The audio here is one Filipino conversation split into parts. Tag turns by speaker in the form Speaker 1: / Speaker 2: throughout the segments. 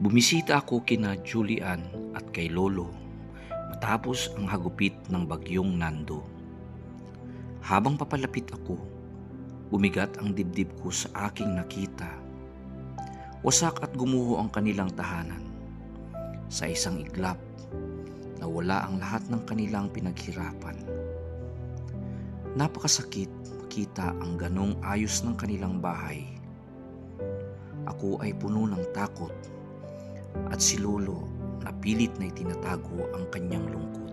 Speaker 1: Bumisita ako kina Julian at kay Lolo matapos ang hagupit ng bagyong Nando. Habang papalapit ako, bumigat ang dibdib ko sa aking nakita. Wasak at gumuho ang kanilang tahanan. Sa isang iglap, nawala ang lahat ng kanilang pinaghirapan. Napakasakit makita ang ganong ayos ng kanilang bahay. Ako ay puno ng takot at si Lolo napilit na itinatago ang kanyang lungkot.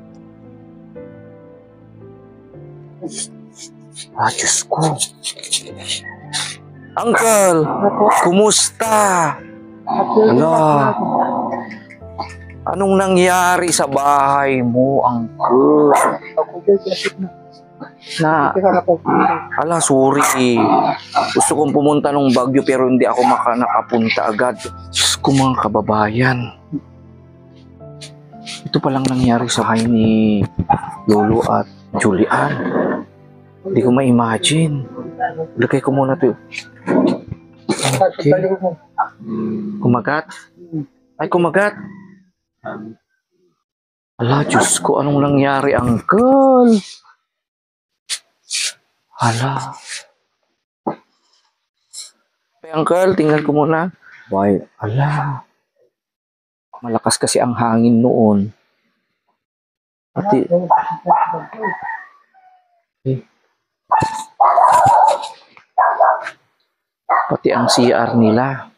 Speaker 2: Diyos ko. Uncle, kumusta? Ala, anong nangyari sa bahay mo, Uncle? Ala, sorry. Gusto kong pumunta ng Baguio pero hindi ako nakapunta agad. Diyos ko, mga kababayan. Ito palang nangyari sa bahay ni Lolo at Julian. Hindi ko ma-imagine. Lagay ko muna ito. Okay. Kumagat? Ay, kumagat. Ala, Diyos ko, anong nangyari, Uncle? Hala. Hey, Uncle, tingnan ko muna. Why? Ala. Malakas kasi ang hangin noon. Pati... Pati ang CR nila.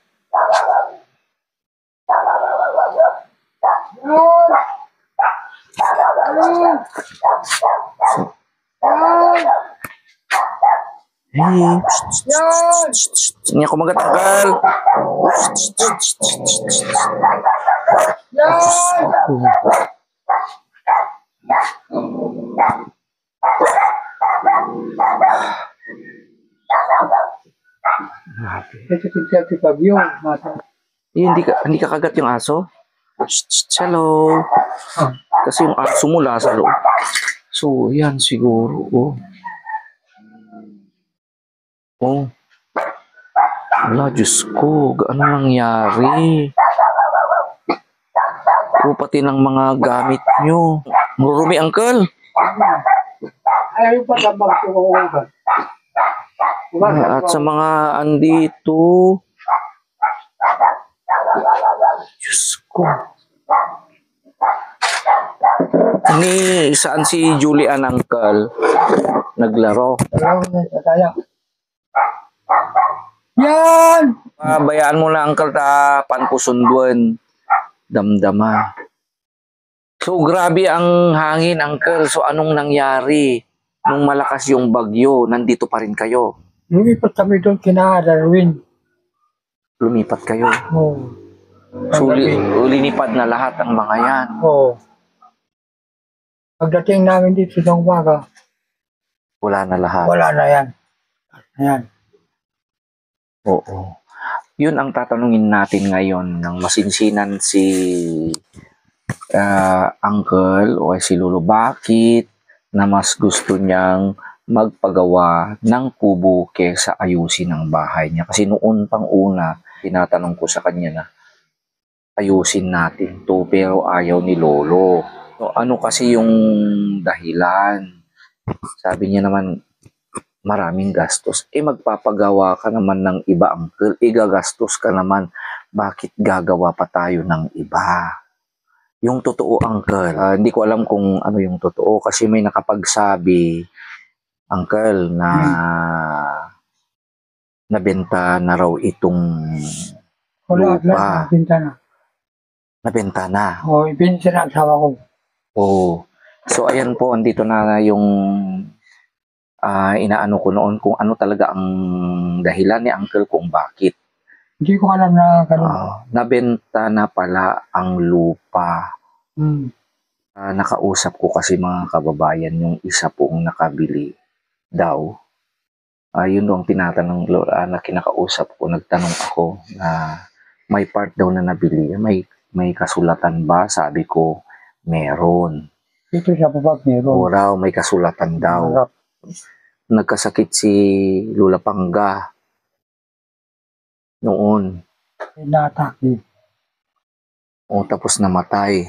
Speaker 2: Hey, hindi ako magatagal. Hindi ka kagat yung aso? Hello. Kasi yung aso mula sa loob. So, yan siguro. Oh. Wala, Diyos ko. Ano nangyari? Pati ng mga gamit nyo. Marumi, Uncle.
Speaker 3: Ayaw pa na magsukuhan.
Speaker 2: At sa mga andito. Diyos ko. Saan si Julian, Uncle? Naglaro.
Speaker 3: Yan!
Speaker 2: Bayaan mo na, Uncle, panpusunduan. Damdama. So, grabe ang hangin, Uncle. So, anong nangyari? Nung malakas yung bagyo, nandito pa rin kayo?
Speaker 3: Lumipat kami doon kina Darwin.
Speaker 2: Lumipat kayo?
Speaker 3: Oo.
Speaker 2: So, linipad na lahat ang mga yan?
Speaker 3: Oo. Pagdating namin dito ng umaga,
Speaker 2: wala na lahat?
Speaker 3: Wala na yan. Ayan.
Speaker 2: Oo. Yun ang tatanungin natin ngayon ng masinsinan si Uncle o si Lolo. Bakit na mas gusto niyang magpagawa ng kubo kesa ayusin ang bahay niya? Kasi noon pang una, tinatanong ko sa kanya na ayusin natin to pero ayaw ni Lolo. So, ano kasi yung dahilan? Sabi niya naman, maraming gastos. Magpapagawa ka naman ng iba, Uncle. Gagastos ka naman. Bakit gagawa pa tayo ng iba? Yung totoo, Uncle. Hindi ko alam kung ano yung totoo kasi may nakapagsabi, Uncle, na nabenta na raw itong lupa.
Speaker 3: Nabenta na.
Speaker 2: Nabenta na?
Speaker 3: Oo, ibinta na ang asawa ko.
Speaker 2: Oo. So, ayan po, andito na yung inaano ko noon kung ano talaga ang dahilan ni Uncle kung bakit.
Speaker 3: Hindi ko alam na ganun.
Speaker 2: Nabenta na pala ang lupa.
Speaker 3: Hmm.
Speaker 2: Nakausap ko kasi mga kababayan yung isa pong nakabili daw. Yun ang tinatanong na kinakausap ko. Nagtanong ako na may part daw na nabili. May kasulatan ba? Sabi ko, meron.
Speaker 3: Dito sa babag meron.
Speaker 2: O raw, may kasulatan daw. Nagkasakit si Lola Pangga noon.
Speaker 3: Inatake.
Speaker 2: O tapos namatay,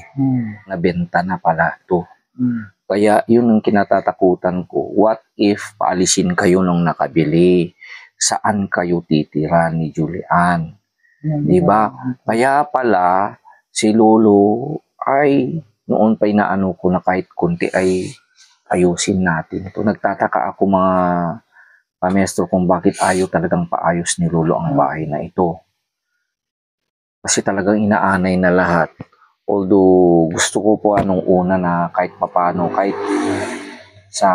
Speaker 2: nabenta na pala to.
Speaker 3: Mm.
Speaker 2: Kaya yun ang kinatatakutan ko. What if paalisin kayo nung nakabili? Saan kayo titira ni Julian? Di ba? Kaya pala si Lolo ay noon pa inaano ko na kahit konti ay ayusin natin. Ito nagtataka ako mga pamestro kung bakit ayaw talagang paayos ni Lolo ang bahay na ito. Kasi talagang inaanay na lahat. Although gusto ko po anong una na kahit papano, kahit sa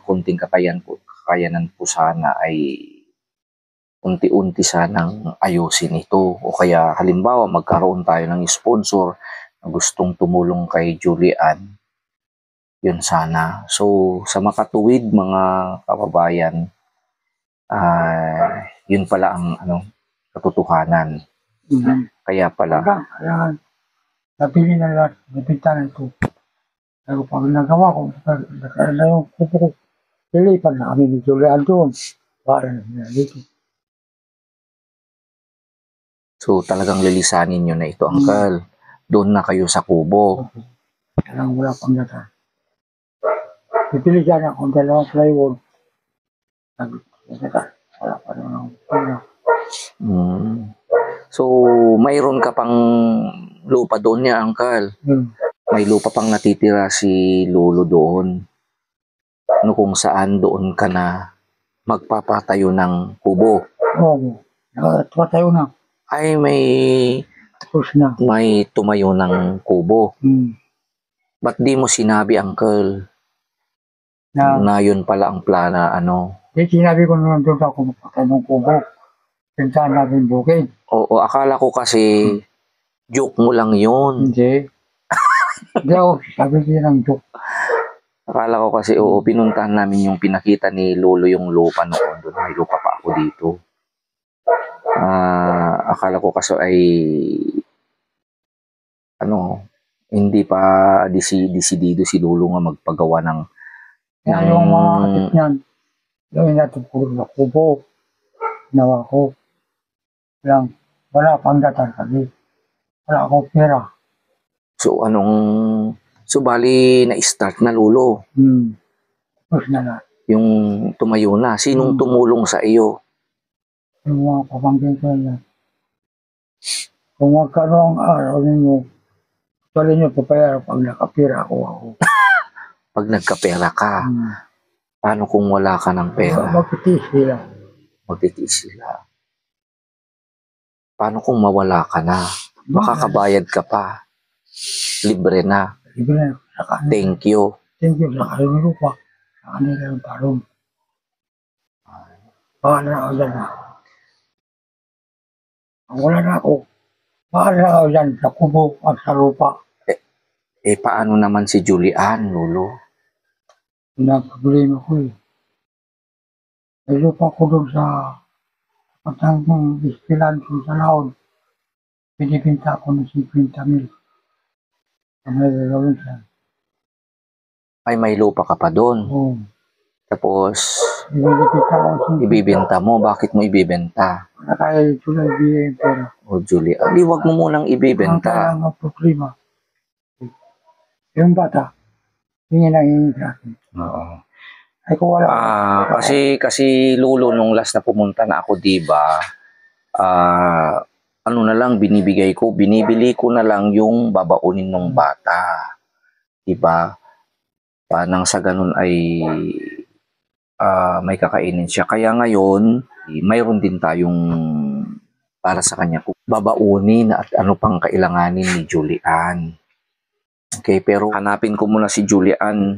Speaker 2: kunting kakayanan po sana ay unti-unti sanang ayusin ito. O kaya halimbawa magkaroon tayo ng sponsor na gustong tumulong kay Julian. Yun sana. So sa makatuwid mga kababayan, yun pala ang katotohanan. Kaya pala.
Speaker 3: Kaya, nabili na lahat, nabinta na ito. Pero pag nagawa ko, na yung kupo ko, lilipan na kami ni Julian doon. Para na dito.
Speaker 2: So talagang lilisanin nyo na ito, Uncle. Doon na kayo sa kubo.
Speaker 3: Talagang wala pang data. Pipili dyan akong dalawang plywood. Wala pa naman ako.
Speaker 2: So, mayroon ka pang lupa doon niya, Uncle. May lupa pang natitira si Lolo doon. No, kung saan doon ka na magpapatayo ng kubo.
Speaker 3: Oo. Nakatayo na.
Speaker 2: Ay, may
Speaker 3: Tapos na.
Speaker 2: tumayo ng kubo. Ba't di mo sinabi, Uncle, na yun pala ang plana,
Speaker 3: Di sinabi ko naman doon ako magpatay ng kubo. Pintahan namin bukid.
Speaker 2: Oo, akala ko kasi joke mo lang yun.
Speaker 3: Hindi. Hindi ako, sabi ko ng joke.
Speaker 2: Akala ko kasi, pinuntahan namin yung pinakita ni Lolo yung lupa noon. Doon may lupa pa ako dito. Akala ko kasi ay hindi pa desidido si Lolo nga magpagawa ng
Speaker 3: Yung mga atit niyan, gawin natin puro na kubo. Nawa ko. Wala pang datar kami. Wala akong pera.
Speaker 2: So bali na-start na, Lolo.
Speaker 3: Tapos na lahat.
Speaker 2: Yung tumayo na. Sinong tumulong sa iyo?
Speaker 3: Yung mga pamangkin ko na. Kung magkaroon ang araw ninyo, tuloy nyo papayaran pag nakapira ako.
Speaker 2: Pag nagkapera ka, paano kung wala ka ng pera?
Speaker 3: Magtitiis sila.
Speaker 2: Magtitiis sila. Paano kung mawala ka na? Makakabayad ka pa. Libre na.
Speaker 3: Libre na.
Speaker 2: Thank you.
Speaker 3: Thank you. Sa kanila pa. Sa kanila yung tarong. Baka na ako dyan na. Wala na ako. Baka na ako dyan sa kubo at sa lupa.
Speaker 2: Paano naman si Julian, Lolo?
Speaker 3: Pinaproblema ko eh. May lupa ko doon sa patang ng istilan ko sa laon. Pinipinta ko ng 50,000. Ang may gagawin siya.
Speaker 2: Ay, may lupa ka pa doon.
Speaker 3: Oo.
Speaker 2: Tapos,
Speaker 3: Ibinipinta ko ng 50,000.
Speaker 2: ibibenta mo. Bakit mo ibibenta?
Speaker 3: Kaya ito na ibigay yung pera.
Speaker 2: O, Julian, di wag mo munang
Speaker 3: Ang
Speaker 2: ibibenta.
Speaker 3: kaya nga problema. Yung bata, hingin na hingin sa akin.
Speaker 2: Oo.
Speaker 3: Ay kung wala.
Speaker 2: Kasi Lolo, nung last na pumunta na ako, di ba? Na lang binibili ko na lang yung babaunin ng bata. Di ba? Nang sa ganun ay may kakainin siya. Kaya ngayon, mayroon din tayong para sa kanya kung babaunin at ano pang kailanganin ni Julian. Okay, pero hanapin ko muna si Julian,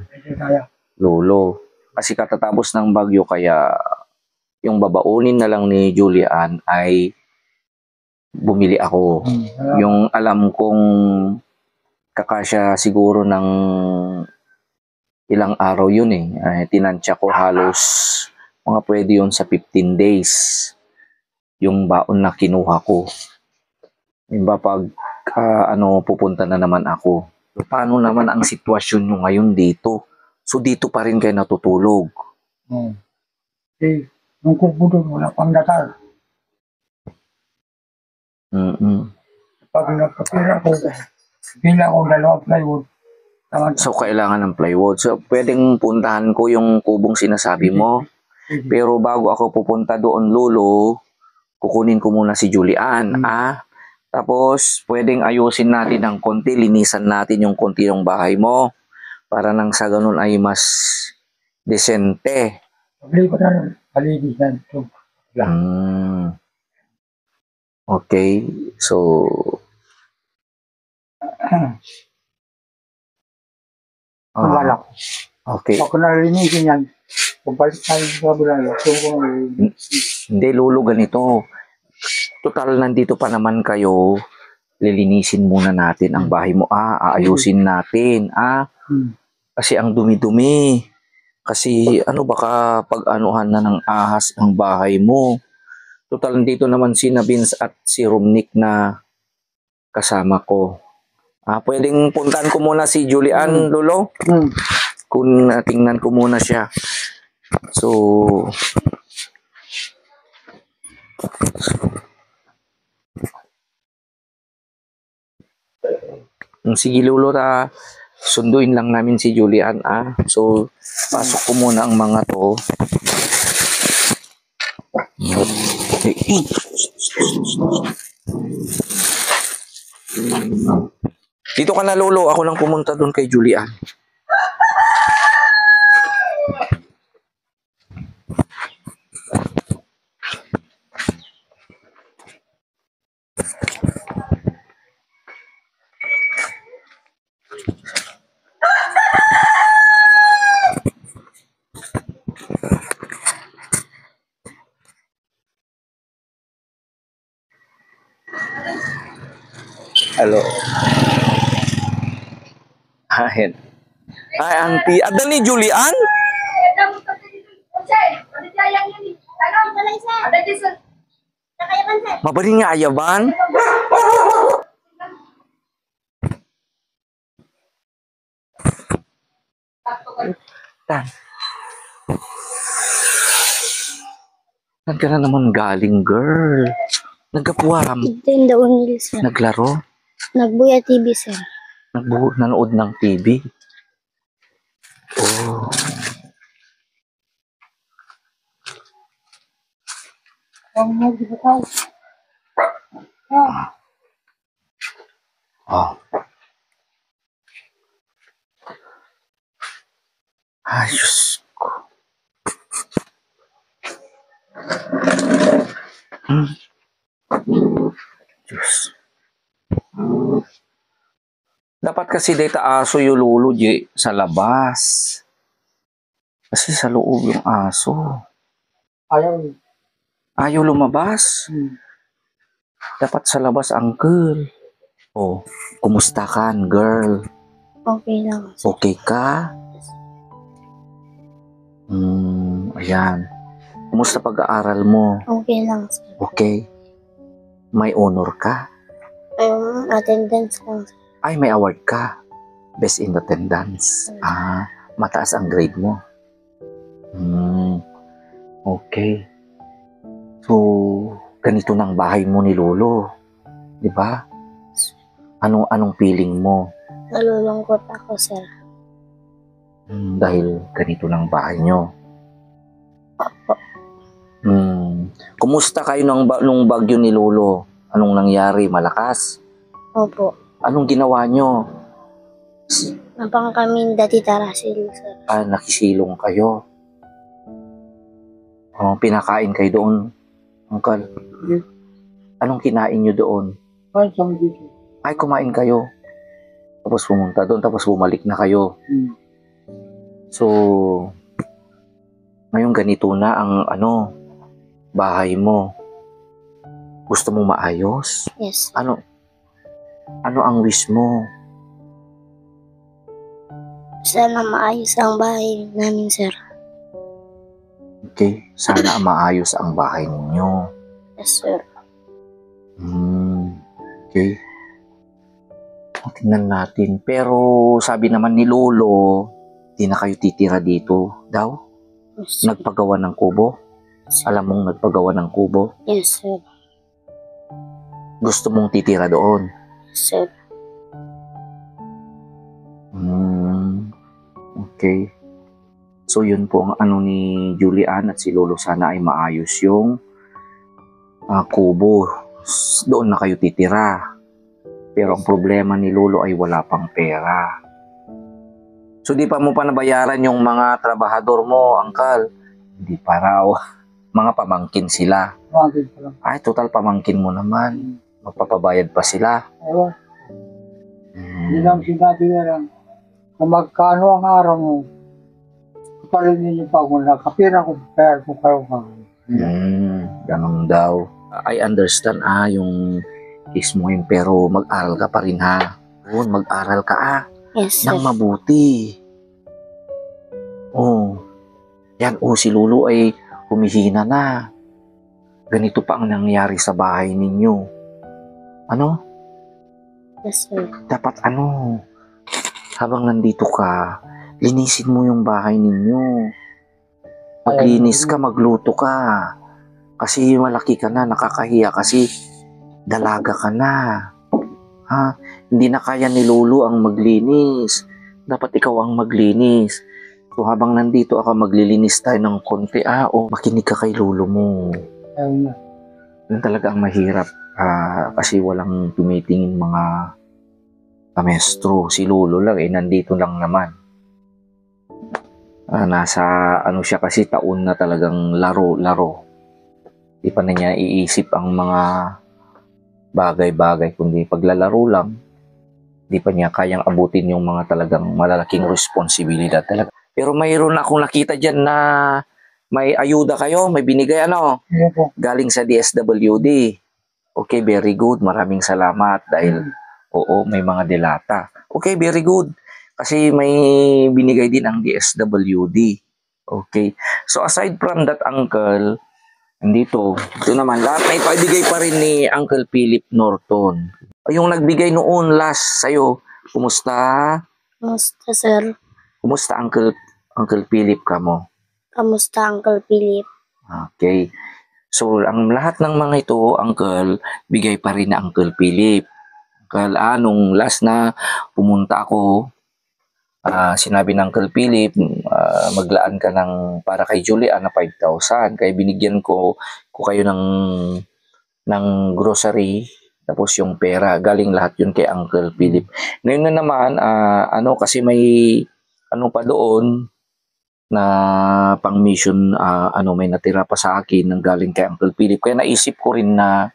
Speaker 2: Lolo. Kasi katatapos ng bagyo, kaya yung babaunin na lang ni Julian ay bumili ako. Yung alam kong kakasya siguro ng ilang araw yun eh. Tinansya ko halos mga pwede yun sa 15 days. Yung baon na kinuha ko. Diba pag pupunta na naman ako. Paano naman ang sitwasyon nyo ngayon dito? So dito pa rin kayo natutulog?
Speaker 3: Nung kubo doon, wala pang datar. Pag nagkapira ko, Pila akong dalawang plywood. Tawag
Speaker 2: So, kailangan ng plywood. So, pwedeng puntahan ko yung kubong sinasabi mo. Pero bago ako pupunta doon, Lolo, kukunin ko muna si Julian. Tapos, pwedeng ayusin natin ng konti, linisan natin yung konti ng bahay mo. Para nang sa ganun ay mas desente.
Speaker 3: Pabili ko na paligid na ito.
Speaker 2: Okay. So,
Speaker 3: Wala ko.
Speaker 2: okay.
Speaker 3: Ako nalinisin yan. Kung balik tayo sa kabila,
Speaker 2: Hindi, Lolo, ganito. Total, nandito pa naman kayo. Lilinisin muna natin ang bahay mo. Aayusin natin. Kasi ang dumi-dumi. Kasi baka pag-anuhan na ng ahas ang bahay mo. Total, nandito naman si Vince at si Romnick na kasama ko. Pwedeng puntahan ko muna si Julian, Lolo. Kung tingnan ko muna siya. So, sige, Lolo, sunduin lang namin si Julian. So, pasok ko muna ang mga to. Dito ka na, Lolo. Ako nang pumunta doon kay Julian. Hello. Hi, Auntie. Ada ni Julian? Mabali nga ayaban? Tan. Saan ka na naman galing, girl? Nagkapuwam.
Speaker 4: Ito yung daon nila, sir.
Speaker 2: Naglaro?
Speaker 4: Nagbuya TV, sir.
Speaker 2: Nanood ng TV? Oh. Oh. Ay, Diyos ko. Diyos. Dapat kasi dito aso yung Lolo sa labas. Kasi sa loob yung aso. Ayaw lumabas. Dapat sa labas, uncle. Oh, kumusta ka, girl?
Speaker 4: Okay lang, sir.
Speaker 2: Okay ka? Ayan. Kumusta pag-aaral mo?
Speaker 4: Okay lang, sir.
Speaker 2: Okay. May honor ka?
Speaker 4: Attendance lang, sir.
Speaker 2: Ay, may award ka. Best in attendance. Mataas ang grade mo. Okay. So, ganito ng bahay mo ni Lolo. Di ba? Anong feeling mo?
Speaker 4: Nalulungkot ako, sir.
Speaker 2: Dahil ganito ng bahay nyo.
Speaker 4: Opo.
Speaker 2: Kumusta kayo nung bagyo ni Lolo? Anong nangyari? Malakas?
Speaker 4: Opo.
Speaker 2: Anong ginawa nyo?
Speaker 4: Napang kami dati tarasil, sir.
Speaker 2: Nakisilong kayo. Pinakain kayo doon, Uncle. Anong kinain nyo doon? Ay, kumain kayo. Tapos pumunta doon, tapos bumalik na kayo. So, ngayon ganito na ang bahay mo. Gusto mo maayos?
Speaker 4: Yes.
Speaker 2: Ano ang wish mo?
Speaker 4: Sana maayos ang bahay namin, sir.
Speaker 2: Okay, sana maayos ang bahay ninyo.
Speaker 4: Yes, sir.
Speaker 2: Okay. Tingnan natin. Pero sabi naman ni Lolo, di na kayo titira dito daw?
Speaker 4: Yes, sir.
Speaker 2: Nagpagawa ng kubo? Alam mong nagpagawa ng kubo?
Speaker 4: Yes, sir.
Speaker 2: Gusto mong titira doon?
Speaker 4: Yes, sir.
Speaker 2: Okay. So yun po ang ano ni Julian at si Lolo, sana ay maayos yung kubo. Doon na kayo titira. Pero ang problema ni Lolo ay wala pang pera. So di pa mo pa nabayaran yung mga trabahador mo, Uncle? Hindi pa raw. Mga pamangkin sila.
Speaker 3: Bakit pa lang.
Speaker 2: Ay, total pamangkin mo naman. Magpapabayad pa sila.
Speaker 3: Ewan, hindi lang sinabi na lang kung magkano ang araw mo. Tutalin ninyo pa kung nakapira ko, kaya ko kayo ka.
Speaker 2: Ganun daw. I understand yung case mo yun, pero mag-aral ka pa rin ha. Yun, mag-aral ka
Speaker 4: Yes, sir.
Speaker 2: nang mabuti. Oh. Yan, si Lolo ay humihina na. Ganito pa ang nangyari sa bahay ninyo. Ano?
Speaker 4: Yes, sir.
Speaker 2: Dapat habang nandito ka, linisin mo yung bahay ninyo. Maglinis ka, magluto ka. Kasi malaki ka na, nakakahiya kasi dalaga ka na. Ha? Hindi na kaya ni Lolo ang maglinis. Dapat ikaw ang maglinis. So habang nandito ako, maglilinis tayo ng konti. Makinig ka kay Lolo mo.
Speaker 3: Ayun na.
Speaker 2: Yun talaga ang mahirap. Kasi walang tumitingin mga kamestro. Si Lolo lang, nandito lang naman. Nasa siya kasi taon na talagang laro-laro. Di pa na niya iisip ang mga bagay-bagay, kundi paglalaro lang. Di pa niya kayang abutin yung mga talagang malalaking responsibilidad talaga. Pero mayroon akong nakita dyan na may ayuda kayo, may binigay
Speaker 3: Sige po.
Speaker 2: galing sa DSWD. Okay, very good. Maraming salamat dahil may mga delata. Okay, very good. Kasi may binigay din ang DSWD. Okay. So aside from that, Uncle, ito naman, lahat na ipabigay pa rin ni Uncle Philip Norton. Yung nagbigay noon last sa'yo, kumusta?
Speaker 4: Kamusta, sir?
Speaker 2: Kumusta, Uncle Philip ka mo?
Speaker 4: Kamusta, Uncle Philip?
Speaker 2: Okay. So, ang lahat ng mga ito, Uncle, bigay pa rin na Uncle Philip. Uncle, nung last na pumunta ako, sinabi ng Uncle Philip, maglaan ka para kay Julian na 5,000. Kaya binigyan ko kayo ng grocery, tapos yung pera. Galing lahat yun kay Uncle Philip. Ngayon na naman, kasi may pa doon, na pang mission, may natira pa sa akin ng galing kay Uncle Philip. Kaya naisip ko rin na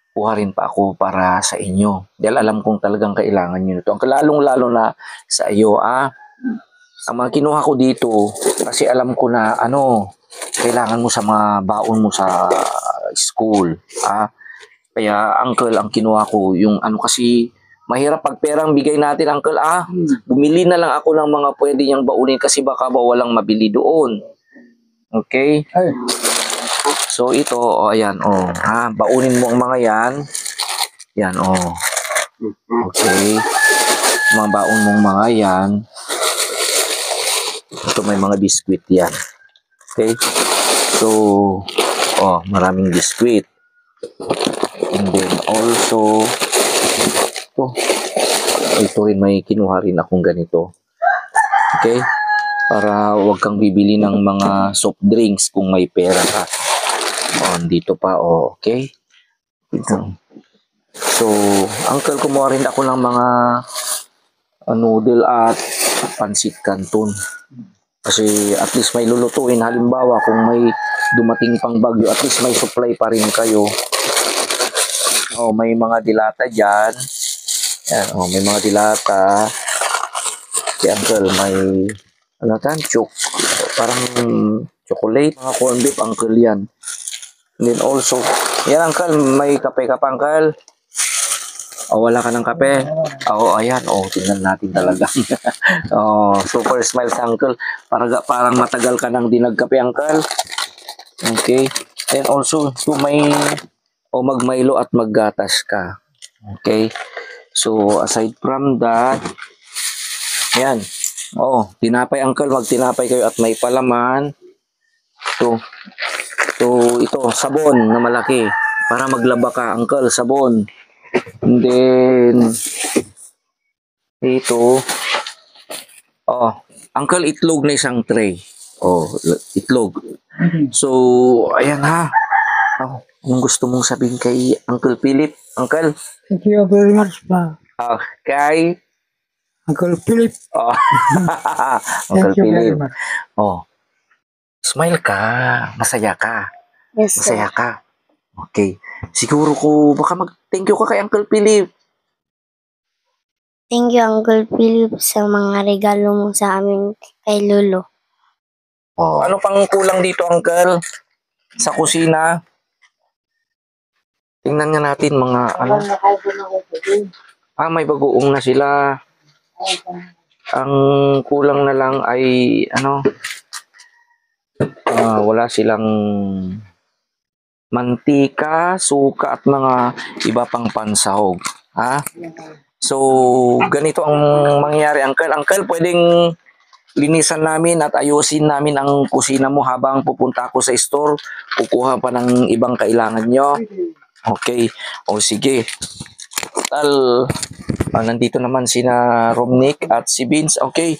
Speaker 2: kuha rin pa ako para sa inyo. Dahil alam kong talagang kailangan nyo nito. Ang lalong-lalo na sa iyo, ang mga kinuha ko dito, kasi alam ko na, kailangan mo sa mga baon mo sa school. Kaya, Uncle, ang kinuha ko, yung kasi, mahirap pag perang bigay natin, Uncle. Bumili na lang ako ng mga pwede niyang baunin kasi baka walang mabili doon. Okay?
Speaker 3: Ay,
Speaker 2: So, ito, ayan, baunin mo ang mga yan. Yan, Okay. Mga baon mong mga yan. Ito, may mga biskwit yan. Okay? So, maraming biskwit. And then, also, ito rin, may kinuha rin akong ganito. Okay? Para wag kang bibili ng mga soft drinks kung may pera ka. Dito pa, okay? So, Uncle, kumuha rin ako ng mga noodle at pansit canton. Kasi at least may lulutuin. Halimbawa, kung may dumating pang bagyo, at least may supply pa rin kayo. May mga dilata dyan. Yan, may mga dilata. Si Uncle, may parang chocolate, mga corn beef, Uncle, yan. And then also, yan, Uncle, may kape ka pa, Uncle? Wala ka ng kape? Ayan, tingnan natin talaga. Super smiles, Uncle. Parang matagal ka nang di nagkape, Uncle. Okay. And also, may mag-Milo at maggatas ka. Okay. So, aside from that, yan. Tinapay, Uncle. Magtinapay kayo at may palaman. Ito, sabon na malaki. Para maglaba ka, Uncle, sabon. And then, ito, Uncle, itlog na isang tray. Oh, itlog. So, ayan ha. Oh, anong gusto mong sabihin kay Uncle Philip? Uncle?
Speaker 3: Thank you very much pa.
Speaker 2: Kay...
Speaker 3: Uncle Philip.
Speaker 2: Oh.
Speaker 3: Thank
Speaker 2: Uncle
Speaker 3: you very
Speaker 2: Philip.
Speaker 3: much.
Speaker 2: Oh. Smile ka. Masaya ka.
Speaker 4: Yes, sir.
Speaker 2: Masaya ka. Okay. Siguro ko, baka mag-thank you ka kay Uncle Philip.
Speaker 4: Thank you, Uncle Philip, sa mga regalo mo sa amin kay Lolo.
Speaker 2: Oh. Ano pang kulang dito, Uncle? Sa kusina? Tingnan nga natin mga ano. May bagoong na sila. Ang kulang na lang ay ano, wala silang mantika, suka at mga iba pang pansahog. Ha? So, ganito ang mangyayari, Uncle. Uncle, pwedeng linisan namin at ayusin namin ang kusina mo habang pupunta ako sa store. Kukuha pa ng ibang kailangan nyo. Okay. O sige. Tal, nandito naman sina Romnick at si Vince. Okay.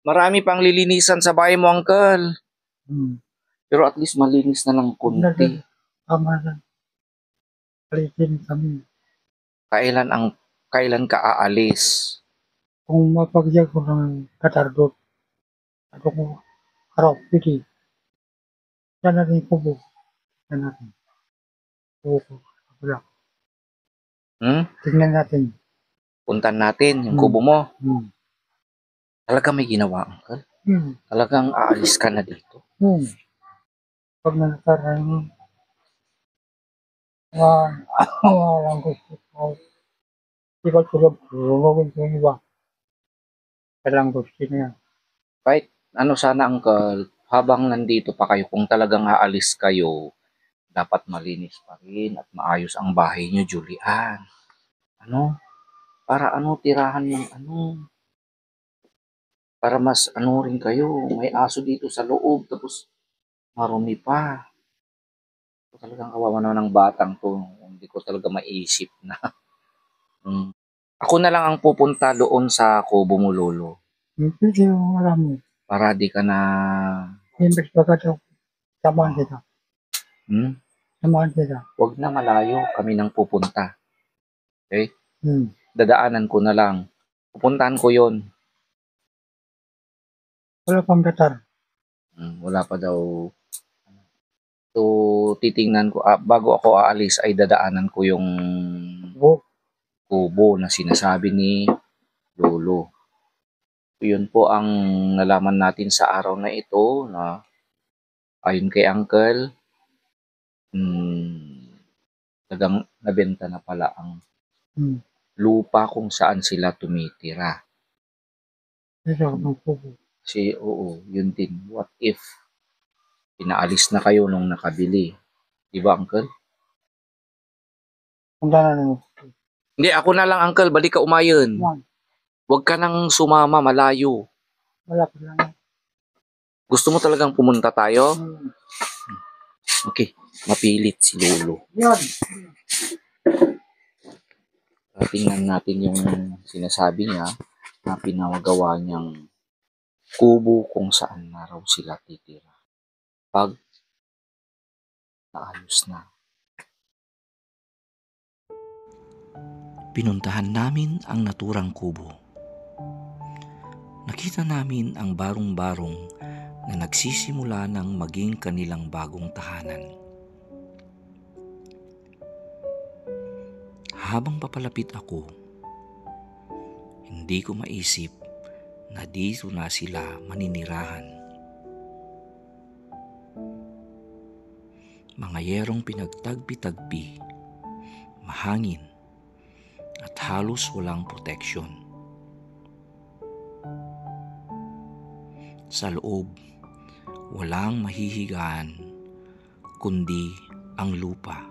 Speaker 2: Marami pang lilinisan sa bahay mo, Uncle.
Speaker 3: Hmm.
Speaker 2: Pero at least malinis na lang kunti.
Speaker 3: Tama na. Palitin kami.
Speaker 2: Kailan ka aalis?
Speaker 3: Kung mapagyan ko ng katardot, ako ko araw, piti. Yan natin kubo. Yan natin. Kubo ko. Wala. Tingnan natin.
Speaker 2: Puntan natin yung kubo mo.
Speaker 3: Hmm.
Speaker 2: Talagang may ginawa, Uncle? Talagang aalis ka na dito?
Speaker 3: Pag nagkaroon, walang gusto ko. Di ba tulog, tulogin ko yung iba. Walang gusto niya.
Speaker 2: Kahit ano sana, Uncle, habang nandito pa kayo, kung talagang aalis kayo, dapat malinis pa rin at maayos ang bahay niyo, Julian. Ano? Para tirahan ng para mas rin kayo. May aso dito sa loob, tapos marumi pa. Talagang kawawa naman ng batang to. Hindi ko talaga maisip na. Ako na lang ang pupunta doon sa kubo mo, Lolo.
Speaker 3: Hindi yung alam mo.
Speaker 2: Para di ka na...
Speaker 3: Imbes ba ka ito? Samahan kita. Samahan kita.
Speaker 2: Huwag na, malayo. Kami nang pupunta. Okay?
Speaker 3: Hmm.
Speaker 2: Dadaanan ko na lang. Pupuntahan ko yon.
Speaker 3: Wala pang datar.
Speaker 2: Wala pa daw. So, titingnan ko. Bago ako aalis, ay dadaanan ko yung kubo na sinasabi ni Lolo. Yun po ang nalaman natin sa araw na ito na ayon kay Uncle, talagang nabenta na pala ang lupa kung saan sila tumitira. Kasi yun din. What if pinaalis na kayo nung nakabili? Di ba, Uncle? Hindi, ako na lang, Uncle. Balik ka umayon. Huwag ka nang sumama, malayo.
Speaker 3: Wala pa lang.
Speaker 2: Gusto mo talagang pumunta tayo? Okay, mapilit si Lolo.
Speaker 3: Yan.
Speaker 2: Tingnan natin yung sinasabi niya na pinagawa niyang kubo kung saan na raw sila titira. Pag naayos na.
Speaker 1: Pinuntahan namin ang naturang kubo. Nakita namin ang barong-barong na nagsisimula ng maging kanilang bagong tahanan. Habang papalapit ako, hindi ko maisip na dito na sila maninirahan. Mga yerong pinagtagpi-tagpi, mahangin, at halos walang proteksyon. Sa loob, walang mahihigaan, kundi ang lupa.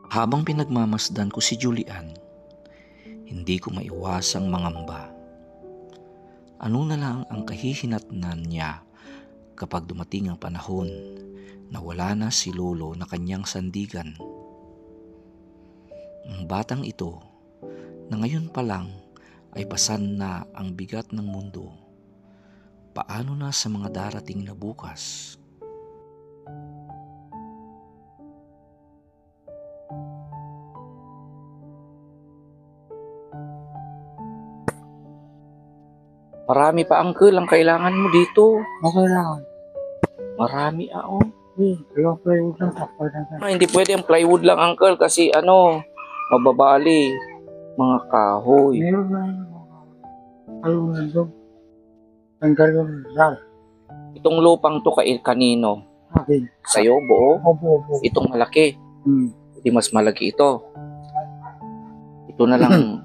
Speaker 1: Habang pinagmamasdan ko si Julian, hindi ko maiwasang mangamba. Ano na lang ang kahihinatnan niya kapag dumating ang panahon na wala na si Lolo na kanyang sandigan. Ang batang ito na ngayon pa lang ay pasan na ang bigat ng mundo. Paano na sa mga darating na bukas?
Speaker 2: Marami pa, Uncle, ang kailangan mo dito.
Speaker 3: Kailangan.
Speaker 2: Marami,
Speaker 3: Dalawang plywood lang. Takpal na.
Speaker 2: Hindi pwede ang plywood lang, Uncle, kasi mababali. Mga kahoy.
Speaker 3: Meron na yung nandun. Tanggal yung sal.
Speaker 2: Itong lupang to kanino?
Speaker 3: Akin.
Speaker 2: Sa'yo, buo?
Speaker 3: Opo.
Speaker 2: Itong malaki. Hindi mas malaki ito. Ito na lang.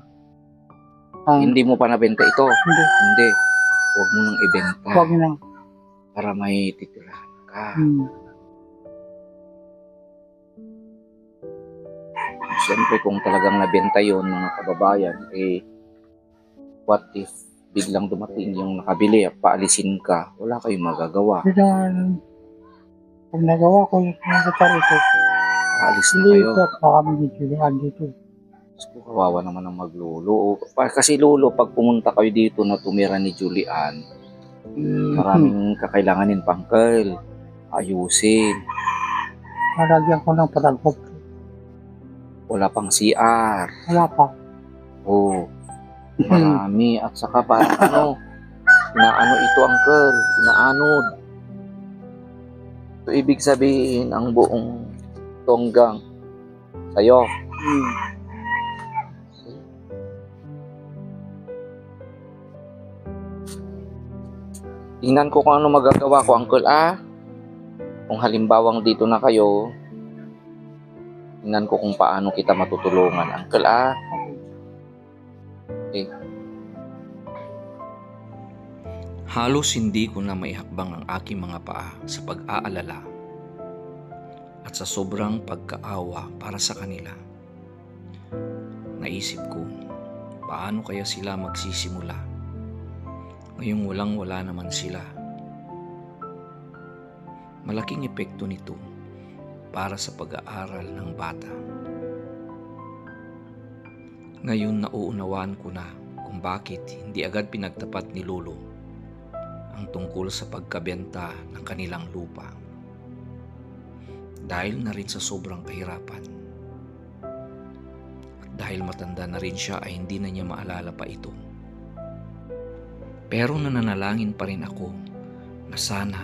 Speaker 2: Hindi mo pa nabenta ito? Hindi. Huwag mo nang ibenta.
Speaker 3: Huwag na.
Speaker 2: Para may titirahan ka. Siyempre kung talagang nabenta yon mga kababayan, what if biglang dumating yung nakabili at paalisin ka, wala kayong magagawa.
Speaker 3: Pag nagawa ko yung datar ito,
Speaker 2: Paalis na
Speaker 3: hindi
Speaker 2: kayo.
Speaker 3: ito, baka may dito.
Speaker 2: Kawawa naman ang maglolo. Kasi lolo, pag pumunta kayo dito na tumira ni Julian, maraming kakailanganin pa, Uncle. Ayusin.
Speaker 3: Nalagyan ko ng patagpog.
Speaker 2: Wala pang CR.
Speaker 3: Wala pa.
Speaker 2: Oh, marami. At saka parang inaano ito, Uncle. Inaanod. So, ibig sabihin, ang buong tonggang sa'yo. Tingnan ko kung ano magagawa ko, Uncle, Kung halimbawang dito na kayo, tingnan ko kung paano kita matutulungan, Uncle, Okay.
Speaker 1: Halos hindi ko na maihakbang ang aking mga paa sa pag-aalala at sa sobrang pagkaawa para sa kanila. Naisip ko, paano kaya sila magsisimula ngayong walang-wala naman sila. Malaking epekto nito para sa pag-aaral ng bata. Ngayon nauunawaan ko na kung bakit hindi agad pinagtapat ni Lolo ang tungkol sa pagkabenta ng kanilang lupa. Dahil na rin sa sobrang kahirapan. At dahil matanda na rin siya ay hindi na niya maalala pa ito. Pero nananalangin pa rin ako na sana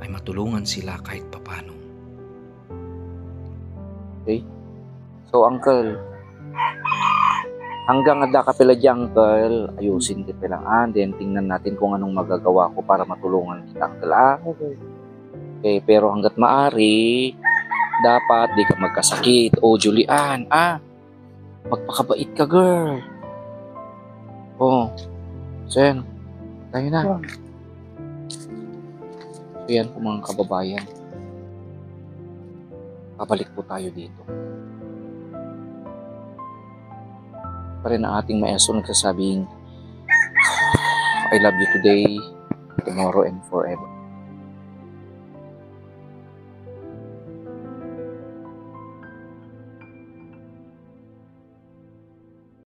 Speaker 1: ay matulungan sila kahit papano.
Speaker 2: Okay? So, Uncle, hanggang ada ka pala dyan, Uncle, ayusin kita lang, then tingnan natin kung anong magagawa ko para matulungan kita, Uncle,
Speaker 3: Okay.
Speaker 2: Okay, pero hanggat maari, dapat di ka magkasakit. O, Julian, magpakabait ka, girl. Oh, Sen, tayo na. So, yan po mga kababayan. Pabalik po tayo dito. Pa rin ang ating maestro nagsasabing, I love you today, tomorrow, and forever.